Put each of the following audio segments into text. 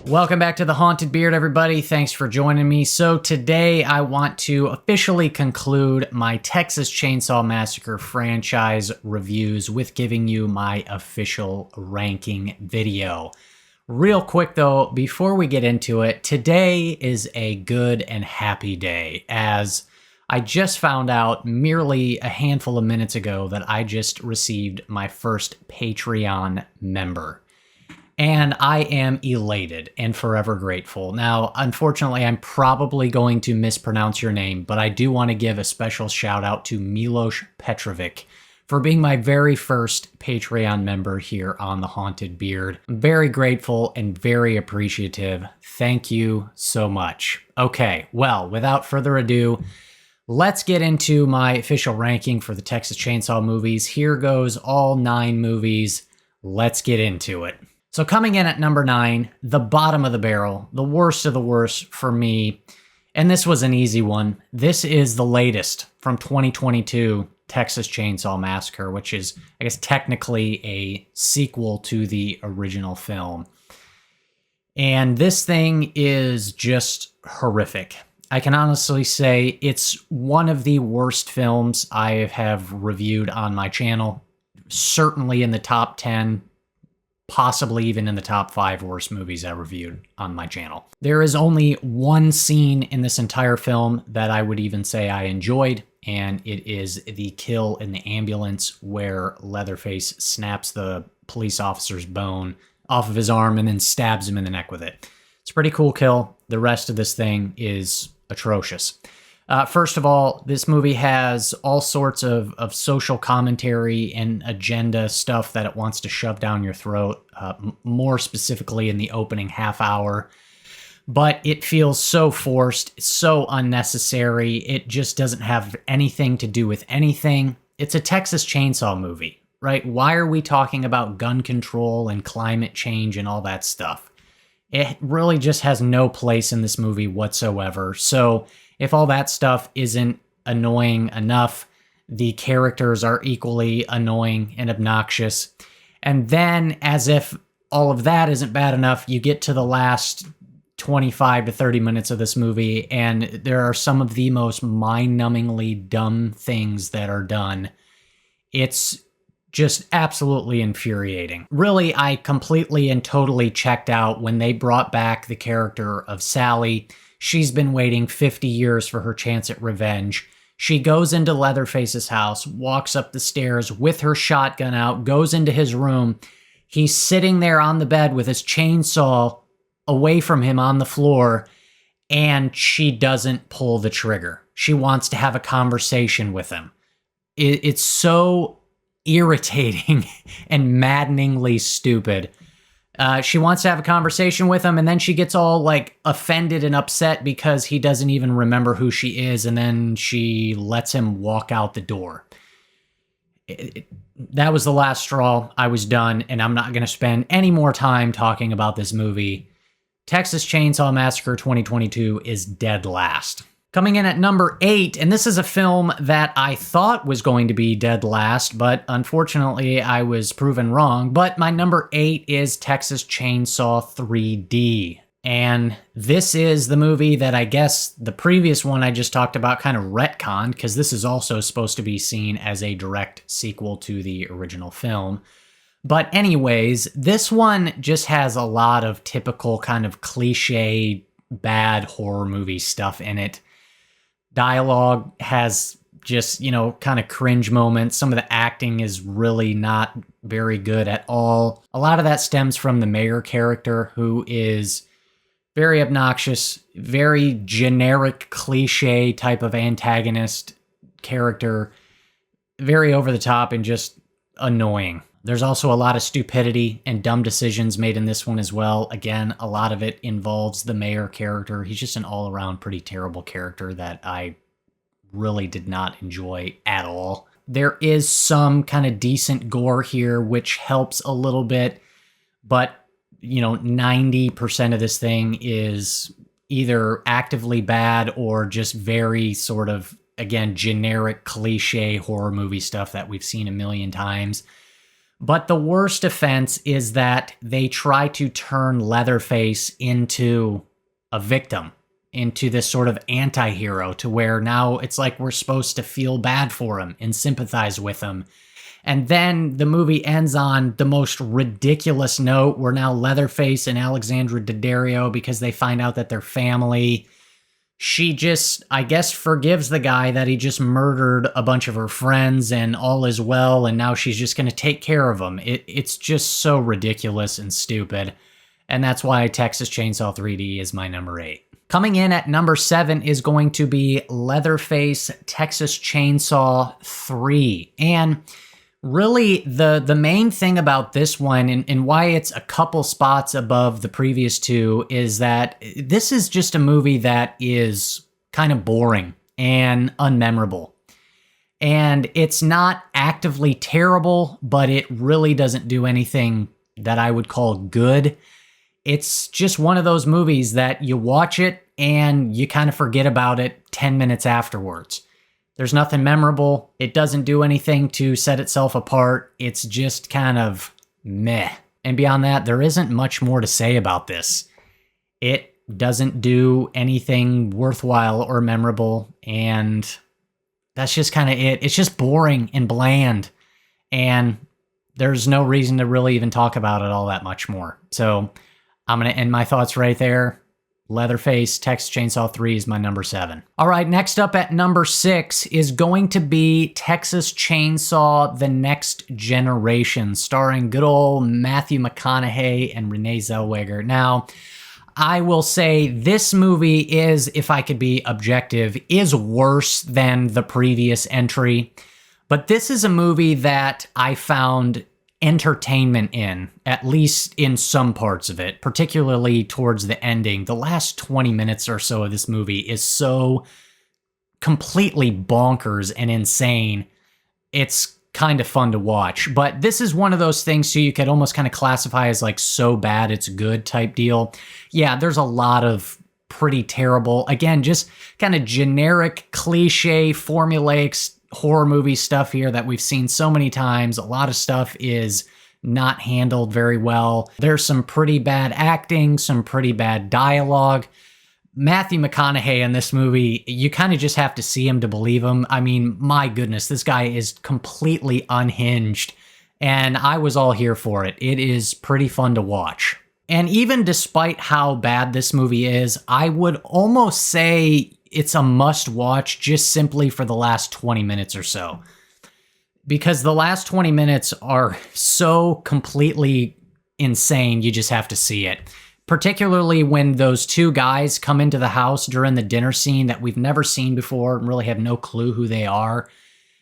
Welcome back to The Haunted Beard, everybody. Thanks for joining me. So today I want to officially conclude my Texas Chainsaw Massacre franchise reviews with giving you my official ranking video. Real quick though, before we get into it, today is a good and happy day, as I just found out merely a handful of minutes ago that I just received my first Patreon member. And I am elated and forever grateful. Now, unfortunately, I'm probably going to mispronounce your name, but I do want to give a special shout out to Milos Petrovic for being my very first Patreon member here on The Haunted Beard. I'm very grateful and very appreciative. Thank you so much. Okay, well, without further ado, let's get into my official ranking for the Texas Chainsaw movies. Here goes all 9 movies. Let's get into it. So coming in at number 9, the bottom of the barrel, the worst of the worst for me, and this was an easy one. This is the latest from 2022, Texas Chainsaw Massacre, which is, I guess, technically a sequel to the original film. And this thing is just horrific. I can honestly say it's one of the worst films I have reviewed on my channel, certainly in the top 10, possibly even in the top 5 worst movies I reviewed on my channel. There is only one scene in this entire film that I would even say I enjoyed, and it is the kill in the ambulance where Leatherface snaps the police officer's bone off of his arm and then stabs him in the neck with it. It's a pretty cool kill. The rest of this thing is atrocious. First of all, this movie has all sorts of social commentary and agenda stuff that it wants to shove down your throat, more specifically in the opening half hour. But it feels so forced, so unnecessary. It just doesn't have anything to do with anything. It's a Texas Chainsaw movie, right? Why are we talking about gun control and climate change and all that stuff? It really just has no place in this movie whatsoever. So if all that stuff isn't annoying enough, the characters are equally annoying and obnoxious. And then, as if all of that isn't bad enough, you get to the last 25 to 30 minutes of this movie, and there are some of the most mind-numbingly dumb things that are done. It's just absolutely infuriating. Really, I completely and totally checked out when they brought back the character of Sally. She's been waiting 50 years for her chance at revenge. She goes into Leatherface's house, walks up the stairs with her shotgun out, goes into his room. He's sitting there on the bed with his chainsaw away from him on the floor, and she doesn't pull the trigger. She wants to have a conversation with him. It's so irritating and maddeningly stupid. She wants to have a conversation with him, and then she gets all like offended and upset because he doesn't even remember who she is, and then she lets him walk out the door. That was the last straw. I was done, and I'm not going to spend any more time talking about this movie. Texas Chainsaw Massacre 2022 is dead last. Coming in at number 8, and this is a film that I thought was going to be dead last, but unfortunately I was proven wrong. But my number 8 is Texas Chainsaw 3D. And this is the movie that I guess the previous one I just talked about kind of retconned, because this is also supposed to be seen as a direct sequel to the original film. But anyways, this one just has a lot of typical kind of cliche bad horror movie stuff in it. Dialogue has just, kind of cringe moments. Some of the acting is really not very good at all. A lot of that stems from the mayor character, who is very obnoxious, very generic cliche type of antagonist character, very over the top and just annoying. There's also a lot of stupidity and dumb decisions made in this one as well. Again, a lot of it involves the mayor character. He's just an all-around pretty terrible character that I really did not enjoy at all. There is some kind of decent gore here, which helps a little bit, but 90% of this thing is either actively bad or just very sort of, again, generic cliche horror movie stuff that we've seen a million times. But the worst offense is that they try to turn Leatherface into a victim, into this sort of anti-hero, to where now it's like we're supposed to feel bad for him and sympathize with him. And then the movie ends on the most ridiculous note where now Leatherface and Alexandra Daddario, because they find out that they're family, she just, I guess, forgives the guy that he just murdered a bunch of her friends and all is well, and now she's just going to take care of him. It's just so ridiculous and stupid. And that's why Texas Chainsaw 3D is my number 8. Coming in at number 7 is going to be Leatherface Texas Chainsaw 3. And really, the main thing about this one and why it's a couple spots above the previous two is that this is just a movie that is kind of boring and unmemorable. And it's not actively terrible, but it really doesn't do anything that I would call good. It's just one of those movies that you watch it and you kind of forget about it 10 minutes afterwards. There's nothing memorable. It doesn't do anything to set itself apart. It's just kind of meh. And beyond that, there isn't much more to say about this. It doesn't do anything worthwhile or memorable, and that's just kind of it. It's just boring and bland, and there's no reason to really even talk about it all that much more. So I'm going to end my thoughts right there. Leatherface Texas Chainsaw 3 is my number 7. All right, next up at number 6 is going to be Texas Chainsaw The Next Generation, starring good old Matthew McConaughey and Renee Zellweger. Now, I will say this movie is, if I could be objective, is worse than the previous entry. But this is a movie that I found entertainment in, at least in some parts of it, particularly towards the ending. The last 20 minutes or so of this movie is so completely bonkers and insane. It's kind of fun to watch, but this is one of those things so you could almost kind of classify as like so bad it's good type deal. Yeah, there's a lot of pretty terrible, again, just kind of generic, cliche, formulaic horror movie stuff here that we've seen so many times. A lot of stuff is not handled very well. There's some pretty bad acting, some pretty bad dialogue. Matthew McConaughey in this movie, you kind of just have to see him to believe him. I mean, my goodness, this guy is completely unhinged, and I was all here for it. It is pretty fun to watch. And even despite how bad this movie is, I would almost say it's a must-watch just simply for the last 20 minutes or so. Because the last 20 minutes are so completely insane, you just have to see it. Particularly when those two guys come into the house during the dinner scene that we've never seen before and really have no clue who they are.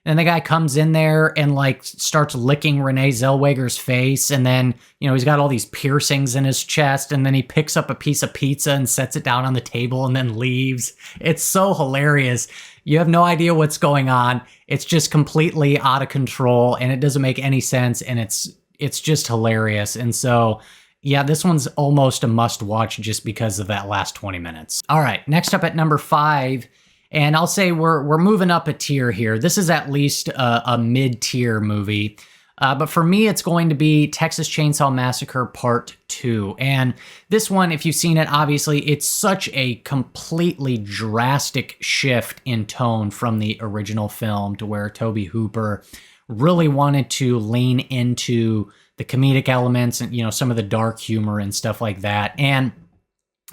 And the guy comes in there and like starts licking Renee Zellweger's face. And then, you know, he's got all these piercings in his chest. And then he picks up a piece of pizza and sets it down on the table and then leaves. It's so hilarious. You have no idea what's going on. It's just completely out of control and it doesn't make any sense. And it's just hilarious. And so, yeah, this one's almost a must watch just because of that last 20 minutes. All right, next up at number 5. And I'll say we're moving up a tier here. This is at least a mid-tier movie. But for me, it's going to be Texas Chainsaw Massacre Part 2. And this one, if you've seen it, obviously, it's such a completely drastic shift in tone from the original film to where Tobe Hooper really wanted to lean into the comedic elements and, you know, some of the dark humor and stuff like that. And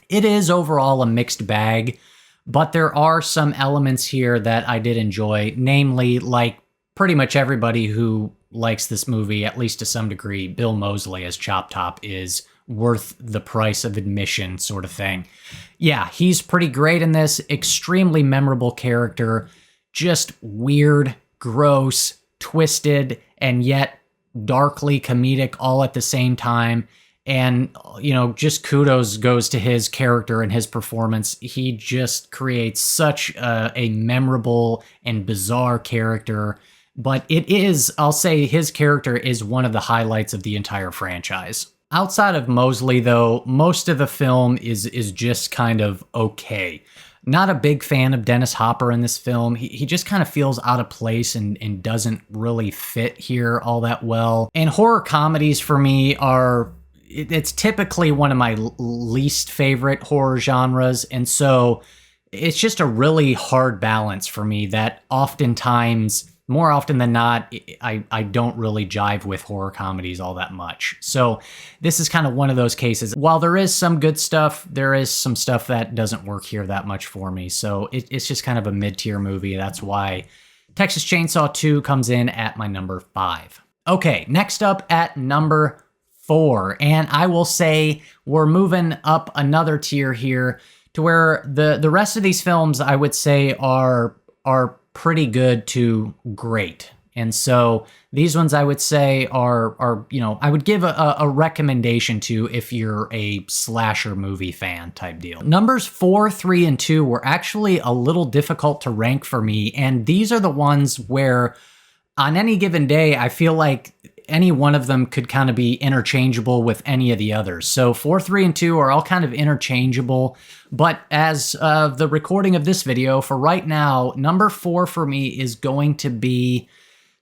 it is overall a mixed bag. But there are some elements here that I did enjoy, namely, like pretty much everybody who likes this movie, at least to some degree, Bill Moseley as Chop Top is worth the price of admission sort of thing. Yeah, he's pretty great in this, extremely memorable character, just weird, gross, twisted, and yet darkly comedic all at the same time. And, you know, just kudos goes to his character and his performance. He just creates such a memorable and bizarre character. But it is, I'll say his character is one of the highlights of the entire franchise. Outside of Moseley, though, most of the film is just kind of okay. Not a big fan of Dennis Hopper in this film. He just kind of feels out of place and doesn't really fit here all that well. And horror comedies for me are, it's typically one of my least favorite horror genres. And so it's just a really hard balance for me that oftentimes, more often than not, I don't really jive with horror comedies all that much. So this is kind of one of those cases. While there is some good stuff, there is some stuff that doesn't work here that much for me. So it's just kind of a mid-tier movie. That's why Texas Chainsaw 2 comes in at my number 5. Okay, next up at number 4. And I will say we're moving up another tier here to where the rest of these films I would say are pretty good to great. And so these ones I would say are I would give a recommendation to if you're a slasher movie fan type deal. Numbers 4, 3, and 2 were actually a little difficult to rank for me. And these are the ones where on any given day, I feel like any one of them could kind of be interchangeable with any of the others. So 4, 3, and 2 are all kind of interchangeable. But as of the recording of this video, for right now, number 4 for me is going to be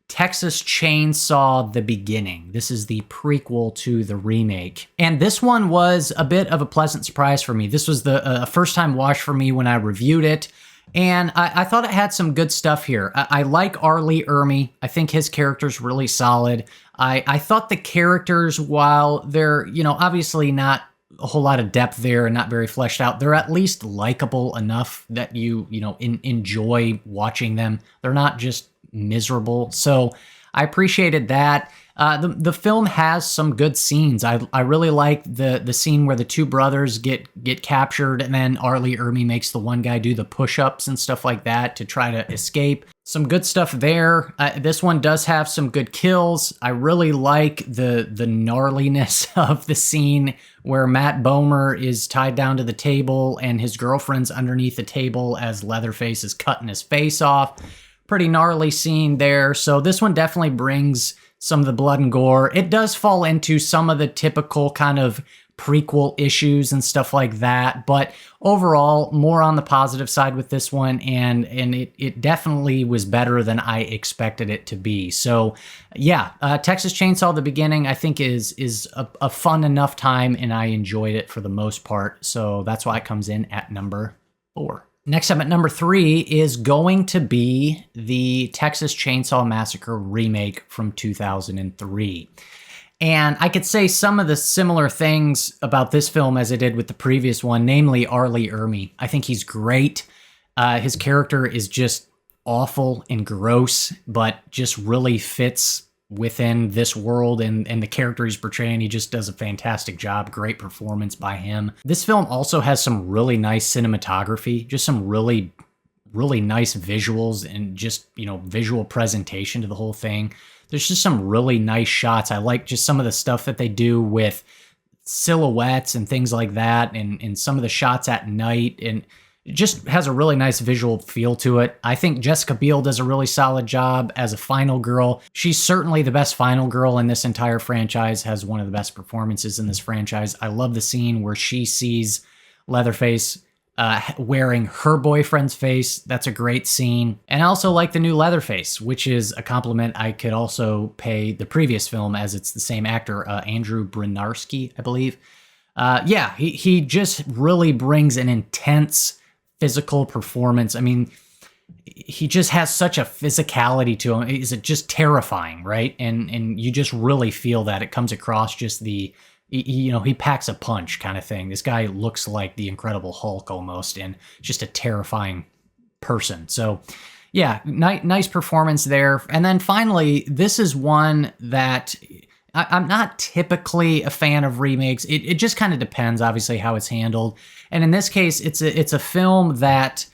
Texas Chainsaw: The Beginning. This is the prequel to the remake. And this one was a bit of a pleasant surprise for me. This was the first time watch for me when I reviewed it. And I thought it had some good stuff here. I like R. Lee Ermey. I think his character's really solid. I thought the characters, while they're, obviously not a whole lot of depth there and not very fleshed out, they're at least likable enough that you enjoy watching them. They're not just miserable. So I appreciated that. The film has some good scenes. I really like the scene where the two brothers get captured and then R. Lee Ermey makes the one guy do the push-ups and stuff like that to try to escape. Some good stuff there. This one does have some good kills. I really like the gnarliness of the scene where Matt Bomer is tied down to the table and his girlfriend's underneath the table as Leatherface is cutting his face off. Pretty gnarly scene there. So this one definitely brings some of the blood and gore. It does fall into some of the typical kind of prequel issues and stuff like that, but overall, more on the positive side with this one, and it definitely was better than I expected it to be. So yeah, Texas Chainsaw: The Beginning, I think is a fun enough time, and I enjoyed it for the most part, so that's why it comes in at number 4. Next up at number 3 is going to be the Texas Chainsaw Massacre remake from 2003. And I could say some of the similar things about this film as I did with the previous one, namely R. Lee Ermey. I think he's great. His character is just awful and gross, but just really fits within this world and the character he's portraying. He just does a fantastic job. Great performance by him. This film also has some really nice cinematography, just some really nice visuals and just, visual presentation to the whole thing. There's just some really nice shots. I like just some of the stuff that they do with silhouettes and things like that, and some of the shots at night, and it just has a really nice visual feel to it. I think Jessica Biel does a really solid job as a final girl. She's certainly the best final girl in this entire franchise, has one of the best performances in this franchise. I love the scene where she sees Leatherface wearing her boyfriend's face. That's a great scene. And I also like the new Leatherface, which is a compliment I could also pay the previous film, as it's the same actor, Andrew Bryniarski, I believe. Yeah, he just really brings an intense physical performance. I mean, he just has such a physicality to him. Is it just terrifying, right? And you just really feel that. It comes across just he packs a punch kind of thing. This guy looks like the Incredible Hulk almost, and just a terrifying person. So yeah, nice performance there. And then finally, this is one that I'm not typically a fan of remakes. It just kind of depends, obviously, how it's handled. And in this case, it's a film that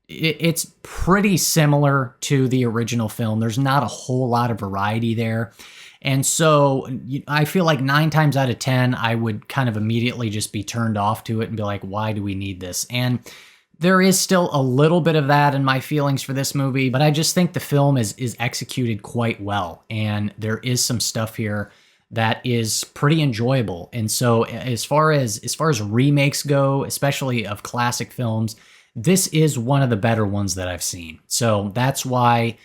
it's pretty similar to the original film. There's not a whole lot of variety there. And so I feel like 9 times out of 10, I would kind of immediately just be turned off to it and be like, why do we need this? And there is still a little bit of that in my feelings for this movie, but I just think the film is executed quite well. And there is some stuff here that is pretty enjoyable. And so as far as remakes go, especially of classic films, this is one of the better ones that I've seen. So that's why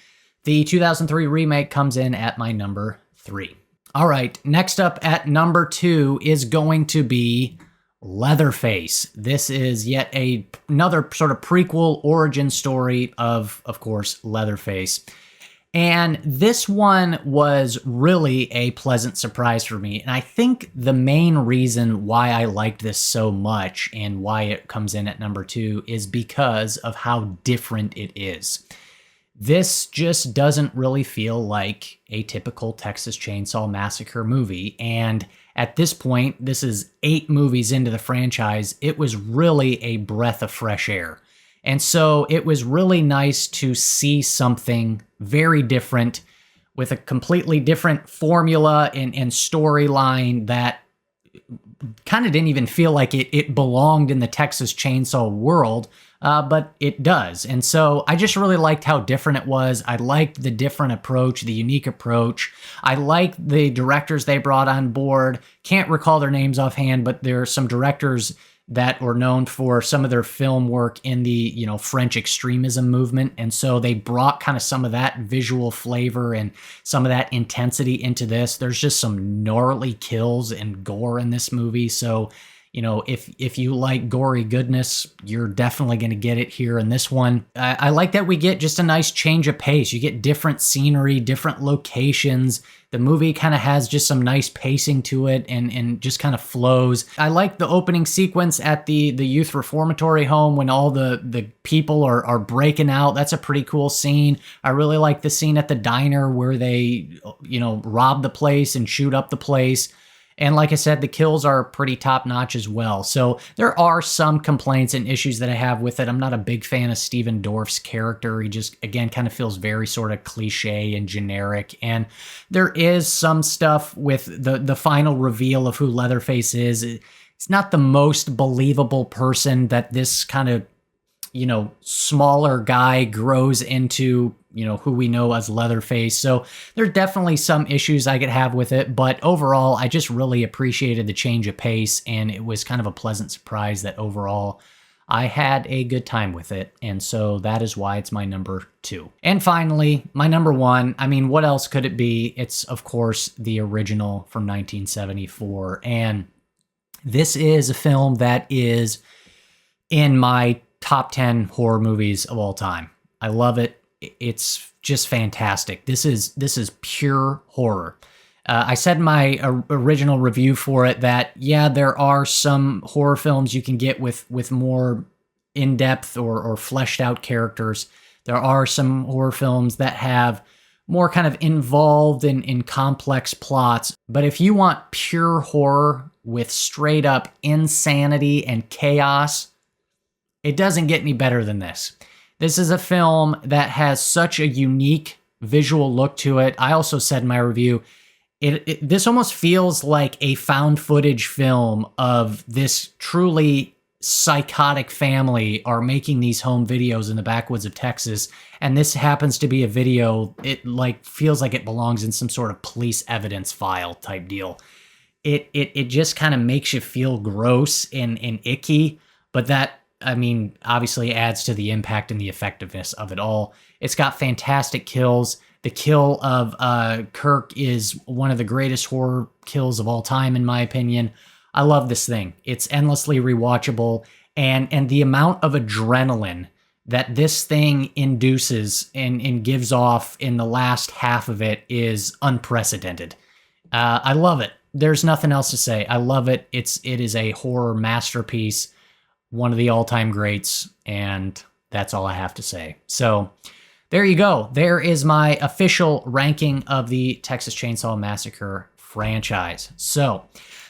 the 2003 remake comes in at my number 3. All right, next up at number 2 is going to be Leatherface. This is yet another sort of prequel origin story of course, Leatherface. And this one was really a pleasant surprise for me. And I think the main reason why I liked this so much and why it comes in at number 2 is because of how different it is. This just doesn't really feel like a typical Texas Chainsaw Massacre movie. And at this point, this is 8 movies into the franchise, it was really a breath of fresh air. And so it was really nice to see something very different with a completely different formula and storyline that kind of didn't even feel like it belonged in the Texas Chainsaw world, but it does. And so I just really liked how different it was. I liked the different approach, the unique approach. I liked the directors they brought on board. Can't recall their names offhand, but there are some directors that were known for some of their film work in the, French extremism movement. And so they brought kind of some of that visual flavor and some of that intensity into this. There's just some gnarly kills and gore in this movie. So, if you like gory goodness, you're definitely going to get it here in this one. I like that we get just a nice change of pace. You get different scenery, different locations. The movie kind of has just some nice pacing to it and just kind of flows. I like the opening sequence at the youth reformatory home when all the people are breaking out. That's a pretty cool scene. I really like the scene at the diner where they, rob the place and shoot up the place. And like I said, the kills are pretty top-notch as well. So there are some complaints and issues that I have with it. I'm not a big fan of Steven Dorff's character. He just, again, kind of feels very sort of cliche and generic. And there is some stuff with the final reveal of who Leatherface is. It's not the most believable person that this kind of, smaller guy grows into, who we know as Leatherface. So there's definitely some issues I could have with it, but overall, I just really appreciated the change of pace, and it was kind of a pleasant surprise that overall I had a good time with it, and so that is why it's my number 2. And finally, my number 1, I mean, what else could it be? It's, of course, the original from 1974, and this is a film that is in my top 10 horror movies of all time. I love it. It's just fantastic. This is pure horror. I said in my original review for it that, yeah, there are some horror films you can get with more in-depth or fleshed out characters. There are some horror films that have more kind of involved in complex plots. But if you want pure horror with straight up insanity and chaos, it doesn't get any better than this. This is a film that has such a unique visual look to it. I also said in my review, this almost feels like a found footage film of this truly psychotic family are making these home videos in the backwoods of Texas. And this happens to be a video, it feels like it belongs in some sort of police evidence file type deal. It just kind of makes you feel gross and icky, but that, I mean, obviously adds to the impact and the effectiveness of it all. It's got fantastic kills. The kill of Kirk is one of the greatest horror kills of all time, in my opinion. I love this thing. It's endlessly rewatchable, and the amount of adrenaline that this thing induces and gives off in the last half of it is unprecedented. I love it. There's nothing else to say. I love it. It is a horror masterpiece, one of the all-time greats, and that's all I have to say. So there you go. There is my official ranking of the Texas Chainsaw Massacre franchise. So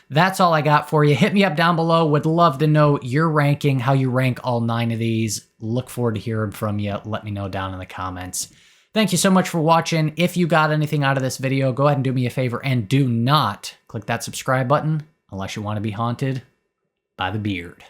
that's all I got for you. Hit me up down below. Would love to know your ranking, how you rank all 9 of these. Look forward to hearing from you. Let me know down in the comments. Thank you so much for watching. If you got anything out of this video, go ahead and do me a favor and do not click that subscribe button unless you want to be haunted by the beard.